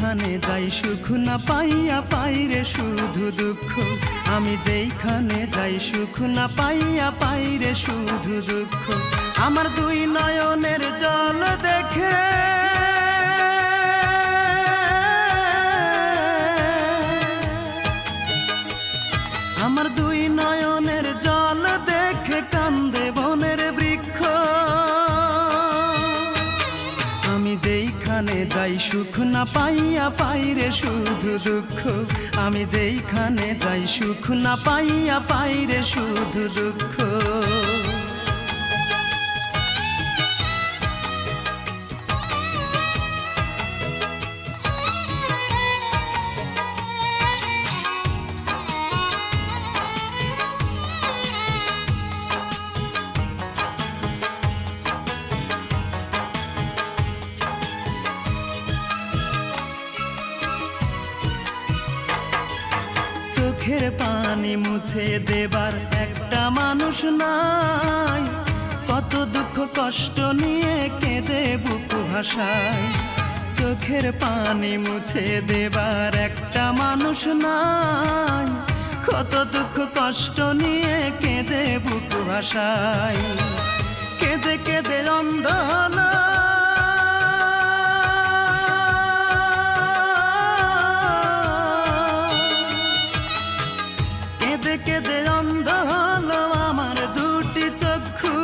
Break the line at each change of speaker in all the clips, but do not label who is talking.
যেইখানে যাই সুখ না পাইয়া পাইরে শুধু দুঃখ। আমি যেইখানে যাই সুখ না পাইয়া পাইরে শুধু দুঃখ। আমার দুই নয়নের জল দেখে আমার দুই নয়নের জল দেখে কান্দে বনের বৃক্ষ। আমি যেইখানে যাই সুখ না পাইয়া পাইরে শুধু দুঃখ। আমি যেইখানে যাই সুখ না পাইয়া পাইরে শুধু দুঃখ। চোখের পানি মুছে দেবার একটা মানুষ নাই। কত দুঃখ কষ্ট নিয়ে কেঁদে বুক ভাসায়। চোখের পানি মুছে দেবার একটা মানুষ নাই। কত দুঃখ কষ্ট নিয়ে কেঁদে বুক ভাসায়। কেঁদে কেঁদে অন্ধ হলো কেঁদে কেঁদে অন্ধ হলো আমার দুটি চক্ষু।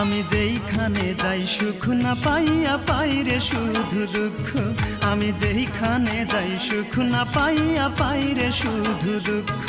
আমি যেইখানে যাই সুখ না পাইয়া পাইরে শুধু দুঃখ। আমি যেইখানে যাই সুখ না পাইয়া পাইরে শুধু দুঃখ।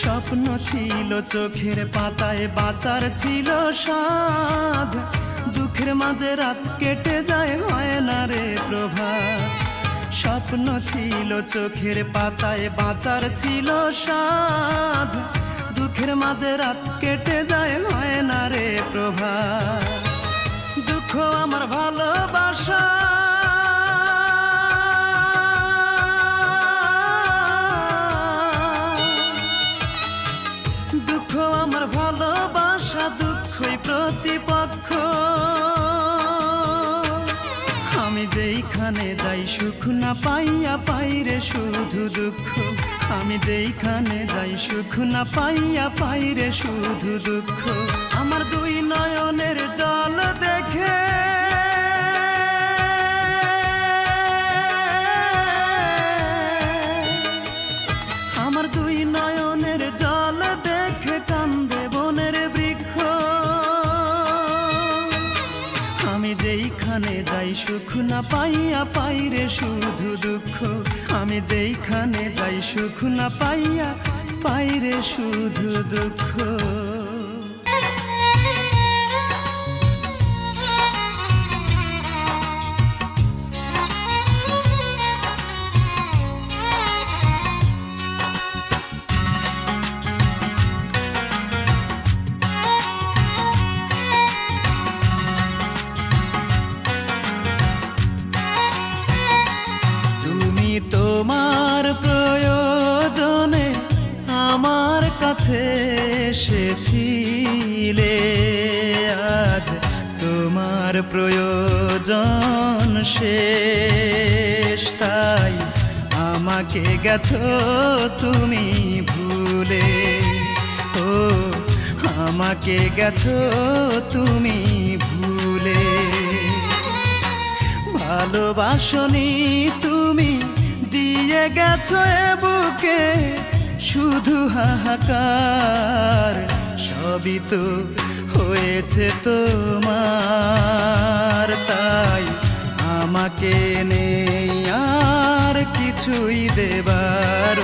স্বপ্ন ছিল চোখের পাতায় বাঁচার ছিল স্বাদ। দুঃখের মাঝে রাত কেটে যায় হয় না রে প্রভাত। স্বপ্ন ছিল চোখের পাতায় বাঁচার ছিল স্বাদ। দুঃখের মাঝে রাত কেটে যায় হয় না রে প্রভাত। দুঃখ আমার ভালোবাসা আমার ভালোবাসা দুঃখই প্রতিপক্ষ। আমি যেইখানে যাই সুখ না পাইয়া পাইরে শুধু দুঃখ। আমি যেইখানে যাই সুখ না পাইয়া পাইরে শুধু দুঃখ। আমার দুই নয়নের জল দেখে আমার দুই নয়নের জল দেখে কান্দে বনের বৃক্ষ। আমি যেইখানে যাই সুখ না পাইয়া পাইরে শুধু দুঃখ। আমি যেইখানে যাই সুখ না পাইয়া পাইরে শুধু দুঃখ। তোমার প্রয়োজনে আমার কাছে এসেছিলে। আজ তোমার প্রয়োজন শেষ তাই আমাকে গেছো তুমি ভুলে। ও আমাকে গেছো তুমি ভুলে। ভালোবাসনি তুমি দিয়ে গেছো এ বুকে শুধু হাহাকার। সবই তো হয়েছে তোমার তাই আমাকে নেই আর কিছুই দেবার।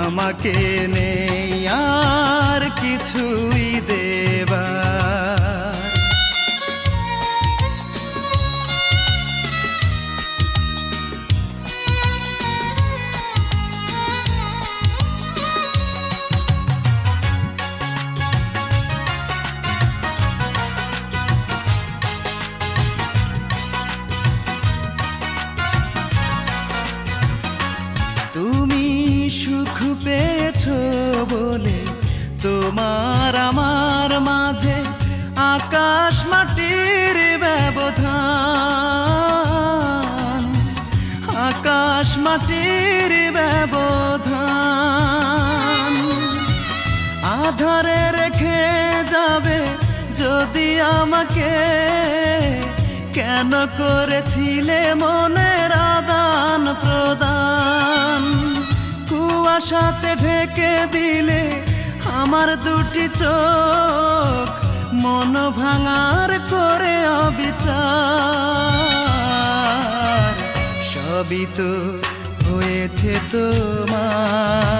আমাকে নেই আর কিছুই দেবার। তোমার আমার মাঝে আকাশ মাটির ব্যবধান, আকাশ মাটির ব্যবধান। আধারে রেখে যাবে যদি আমাকে, কেন করেছিলে মনের আদান প্রদান? কুয়াশাতে ঢেকে দিলে আমার দুটি চোখ, মন ভাঙার করে অবিচার। সবই তো হয়েছে তোমার,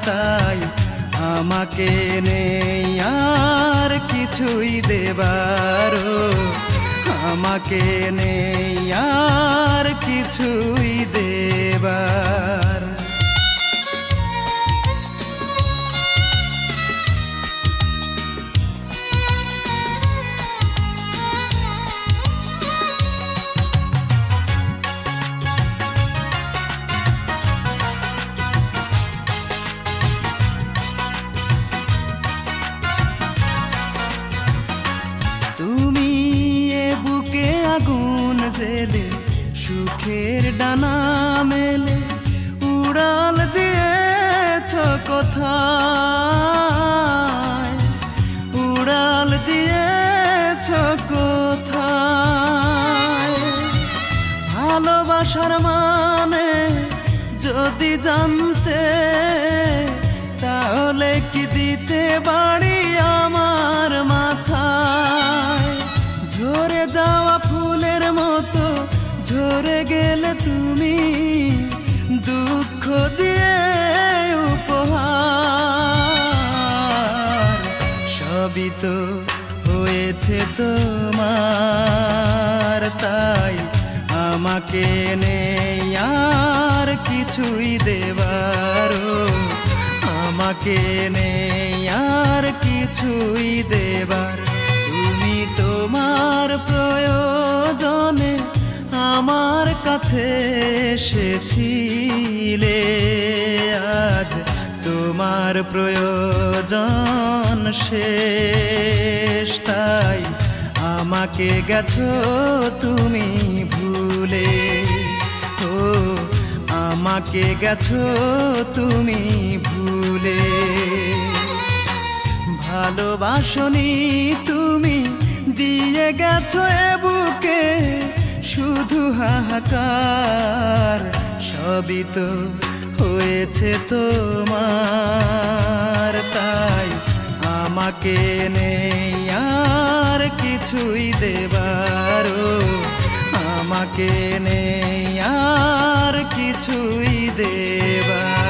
তাই আমাকে নেই আর কিছুই দেবারও, আমাকে নেই আর কিছুই দেবার। তুমি এ বুকে আগুন জেলে সুখের ডানা মেলে উড়াল দিয়েছ কোথায়, উড়াল দিয়েছ কোথায়? ভালোবাসার মানে যদি জানতে, তাহলে কি দিতে বাড়ি আমার মাথায়? ঝরে যাওয়া ফুলের মতো ঝরে গেলে তুমি, দুঃখ দিয়ে উপহার। সবই তো হয়েছে তোমার, তাই আমাকে নেই আর কিছুই দেবারও, আমাকে নেই আর কিছুই দেবার। তুমি তোমার প্রয়োজনে আমার কাছে এসেছিলে, আজ তোমার প্রয়োজন শেষ, তাই আমাকে গেছো তুমি ভুলে। ও আমাকে গেছো তুমি ভুলে। ভালোবাসনি তুমি, দিয়ে গেছো এ বুকে শুধু হাহাকার। সবই তো হয়েছে তোমার, তাই আমাকে নেই আর কিছুই দেবারও, আমাকে নেই আর কিছুই দেবার।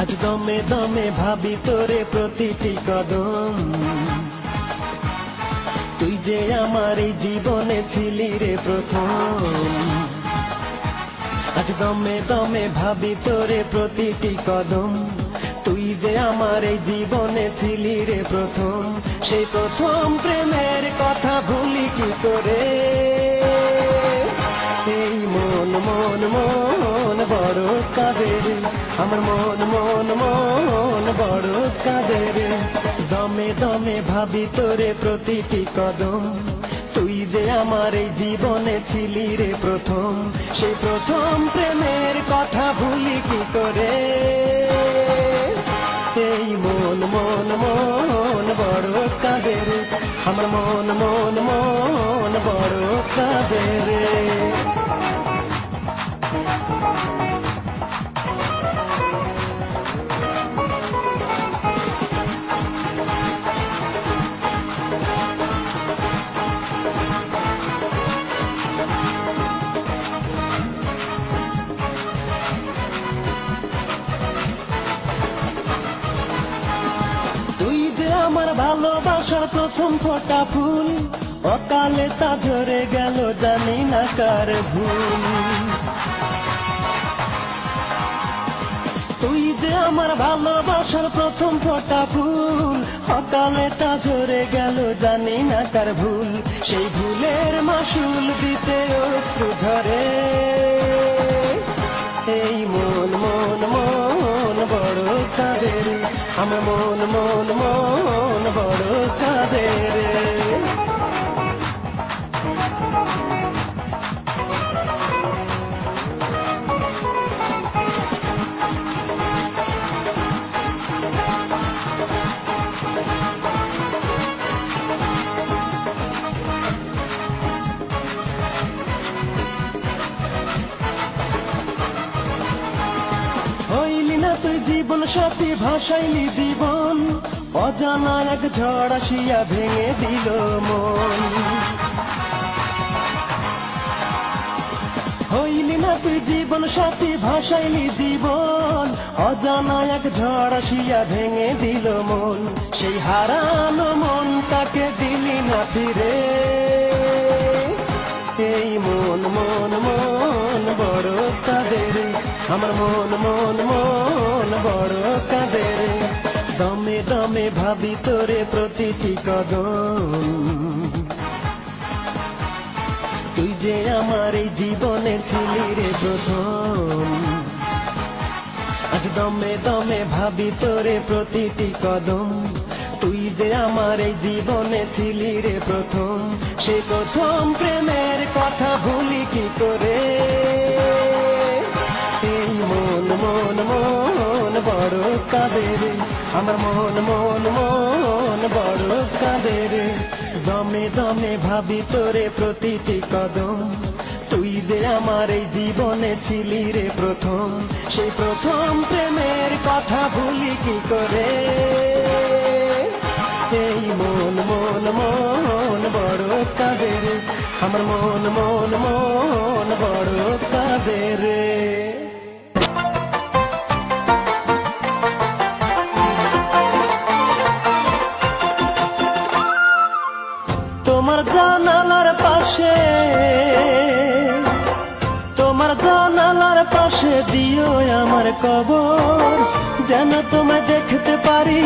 আজ দমে দমে ভাবি তোরে প্রতিটি কদম, তুই যে আমার এই জীবনে ছিলি রে প্রথম। আজ দমে দমে ভাবি তোরে প্রতিটি কদম, তুই যে আমার এই জীবনে ছিলি রে প্রথম। সেই প্রথম প্রেমের কথা ভুলি কি করে? এই মন মন মন বড় কাঁদে রে, আমার মন মন মন বড় কাঁদে রে। দমে দমে ভাবি তোরে প্রতিটি কদম, তুই যে আমার এই জীবনে ছিলি রে প্রথম। সেই প্রথম প্রেমের কথা ভুলি কি করে? এই মন মন মন বড় কাঁদে রে, আমার মন মন মন বড় কাঁদে রে। আমার ভালোবাসার প্রথম ফোটা ফুল, অকালে তা ঝরে গেল থাকার ভুল। তুই যে আমার ভালোবাসার প্রথম ফোঁটা ফুল, সকালে তা ঝরে গেল জানি না কার ভুল। সেই ভুলের মাসুল দিতে অশ্রু ঝরে। এই মন মন মন বড় কাঁদে রে, আমার মন মন মন বড় কাঁদে রে। হইলি না তুই জীবন সাথী, ভাসাইলি জীবন, অজানা এক ঝড় আসিয়া ভেঙে দিল মন। হইলি না তুই জীবন সাথী, ভাসাইলি জীবন, অজানা এক ঝড় আসিয়া ভেঙে দিল মন। সেই হারানো মন তাকে দিলি না ফিরে। এই মন মন মন বড় কাঁদে রে, আমার মন মন মন বড় কাঁদে রে। দমে দমে ভাবি তোরে প্রতিটি কদম, তুই যে আমার এই জীবনে ছিলি রে প্রথম। আজ দমে দমে ভাবি তোরে প্রতিটি কদম, তুই যে আমার এই জীবনে ছিলি রে প্রথম। সেই প্রথম প্রেমের কথা ভুলি কি করে। এই মন মন মন বড় কাঁদে রে, আমার মন মন মন বড় কাঁদে রে। দমে দমে ভাবি তোরে প্রতিটি কদম, তুই যে আমার এই জীবনে ছিলি রে প্রথম। সেই প্রথম প্রেমের কথা ভুলি কি করে। এই মন মন মন বড় কাঁদে রে, আমার মন মন মন বড় কাঁদে রে। তোমার জানালার পাশে, তোমার জানালার পাশে দিও আমার কবর, যেন তোমায় দেখতে পারি,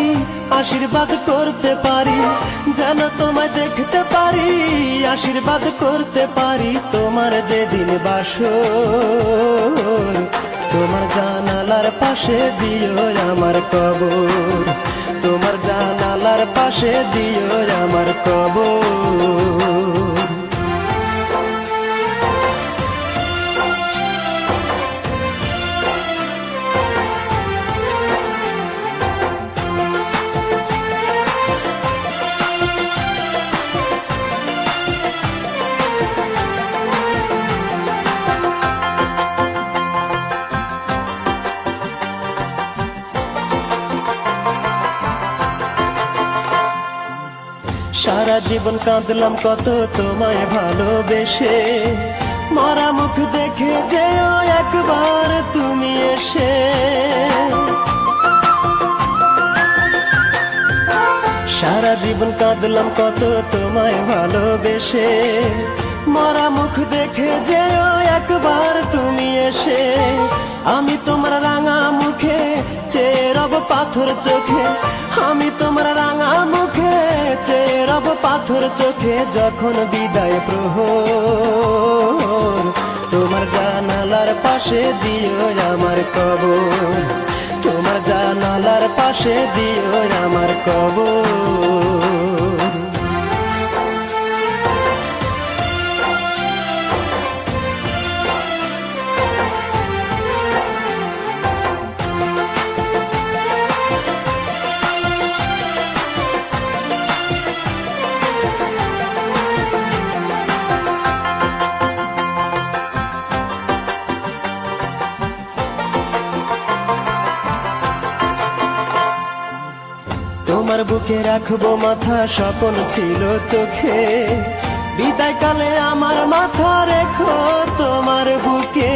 আশীর্বাদ করতে পারি। যেন তোমায় দেখতে পারি, আশীর্বাদ করতে পারি। তোমার যেদিন বাসর, তোমার জানালার পাশে দিও আমার কবর, তোমার জানালার পাশে দিও আমার কবর। সারা জীবন কাঁদলাম কত তোমায় ভালোবেসে, মরা মুখ দেখে যেও একবার তুমি এসে। সারা জীবন কাঁদলাম কত তোমায় ভালোবেসে, মরা মুখ দেখে যেও একবার তুমি এসে। আমি তোমার রাঙা মুখে চেয়ে রব পাথর চোখে, আমি তোমার রাঙা মুখে চেয়ে রব পাথর চোখে। যখন বিদায় প্রহর, তোমার জানালার পাশে দিও আমার কবর, তোমার জানালার পাশে দিও আমার কবর। তোমার বুকে রাখবো মাথা, স্বপ্ন ছিল চোখে, বিদায় কালে আমার মাথা রেখো তোমার বুকে।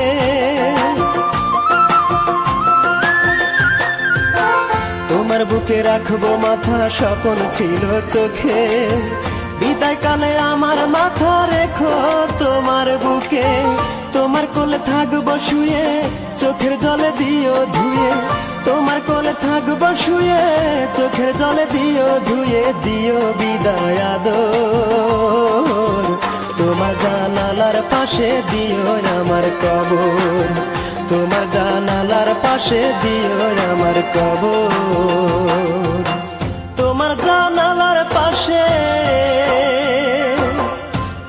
তোমার বুকে রাখবো মাথা, স্বপ্ন ছিল চোখে, বিদায় কালে আমার মাথা রেখো তোমার আমার বুকে, তোমার কোলে থাকবো শুয়ে, চোখের জলে দিও ধুয়ে, তোমার কোলে থাকবো শুয়ে, চোখের জলে দিও ধুয়ে, দিও বিদায় আদর, তোমার জানালার পাশে দিও আমার কবর, তোমার জানালার পাশে দিও আমার কবর, তোমার জানালার পাশে,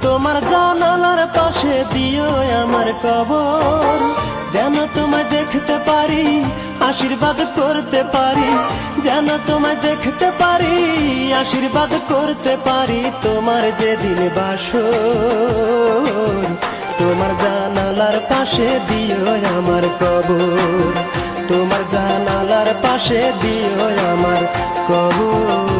তোমার জানালার পাশে দিও আমার কবর, যেন তোমায় দেখতে পারি, আশীর্বাদ করতে পারি, যেন তোমায় দেখতে পারি, আশীর্বাদ করতে পারি, তোমার যেদিন বাসর, তোমার জানালার পাশে দিও আমার কবর, তোমার জানালার পাশে দিও আমার কবর।